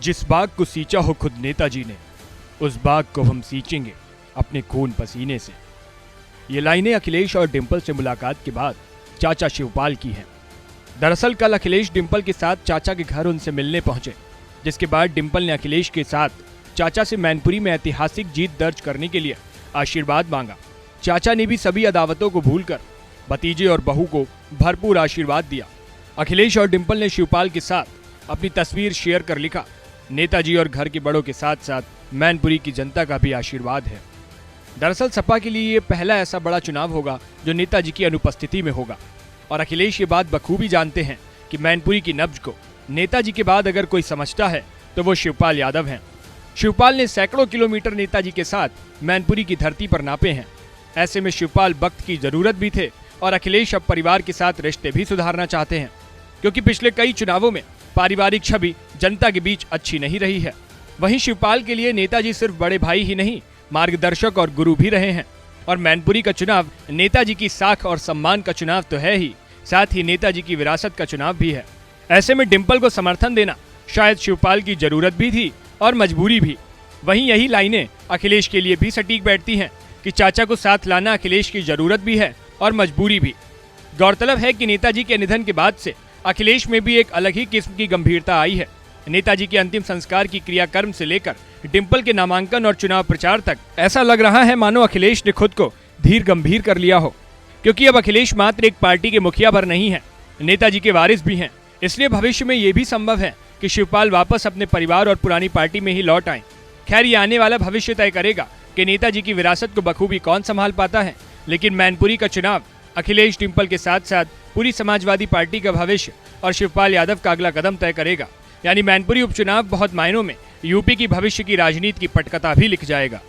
जिस बाग को सींचा हो खुद नेताजी ने, उस बाग को हम सींचेंगे अपने खून पसीने से। ये लाइनें अखिलेश और डिंपल से मुलाकात के बाद चाचा शिवपाल की हैं। दरअसल कल अखिलेश डिंपल के साथ चाचा के घर उनसे मिलने पहुंचे, जिसके बाद डिंपल ने अखिलेश के साथ चाचा से मैनपुरी में ऐतिहासिक जीत दर्ज करने के लिए आशीर्वाद मांगा। चाचा ने भी सभी अदावतों को भूलकर भतीजे और बहू को भरपूर आशीर्वाद दिया। अखिलेश और डिंपल ने शिवपाल के साथ अपनी तस्वीर शेयर कर लिखा, नेताजी और घर के बड़ों के साथ साथ मैनपुरी की जनता का भी आशीर्वाद है। दरअसल सपा के लिए ये पहला ऐसा बड़ा चुनाव होगा जो नेताजी की अनुपस्थिति में होगा, और अखिलेश ये बात बखूबी जानते हैं कि मैनपुरी की नब्ज को नेताजी के बाद अगर कोई समझता है तो वो शिवपाल यादव हैं। शिवपाल ने सैकड़ों किलोमीटर नेताजी के साथ मैनपुरी की धरती पर नापे हैं। ऐसे में शिवपाल वक्त की जरूरत भी थे और अखिलेश अब परिवार के साथ रिश्ते भी सुधारना चाहते हैं, क्योंकि पिछले कई चुनावों में पारिवारिक छवि जनता के बीच अच्छी नहीं रही है। वहीं शिवपाल के लिए नेताजी सिर्फ बड़े भाई ही नहीं, मार्गदर्शक और गुरु भी रहे हैं। और मैनपुरी का चुनाव नेताजी की साख और सम्मान का चुनाव तो है ही, साथ ही नेताजी की विरासत का चुनाव भी है। ऐसे में डिंपल को समर्थन देना शायद शिवपाल की जरूरत भी थी और मजबूरी भी। वहीं यही लाइनें अखिलेश के लिए भी सटीक बैठती हैं कि चाचा को साथ लाना अखिलेश की जरूरत भी है और मजबूरी भी। गौरतलब है कि नेताजी के निधन के बाद से अखिलेश में भी एक अलग ही किस्म की गंभीरता आई है। नेताजी के अंतिम संस्कार की क्रियाक्रम से लेकर डिंपल के नामांकन और चुनाव प्रचार तक ऐसा लग रहा है मानो अखिलेश ने खुद को धीर गंभीर कर लिया हो, क्योंकि अब अखिलेश मात्र एक पार्टी के मुखिया भर नहीं है, नेताजी के वारिस भी हैं। इसलिए भविष्य में ये भी संभव है कि शिवपाल वापस अपने परिवार और पुरानी पार्टी में ही लौट आएं। खैर, ये आने वाला भविष्य तय करेगा कि नेताजी की विरासत को बखूबी कौन संभाल पाता है। लेकिन मैनपुरी का चुनाव अखिलेश डिंपल के साथ साथ पूरी समाजवादी पार्टी का भविष्य और शिवपाल यादव का अगला कदम तय करेगा। यानी मैनपुरी उपचुनाव बहुत मायनों में यूपी की भविष्य की राजनीति की पटकथा भी लिख जाएगा।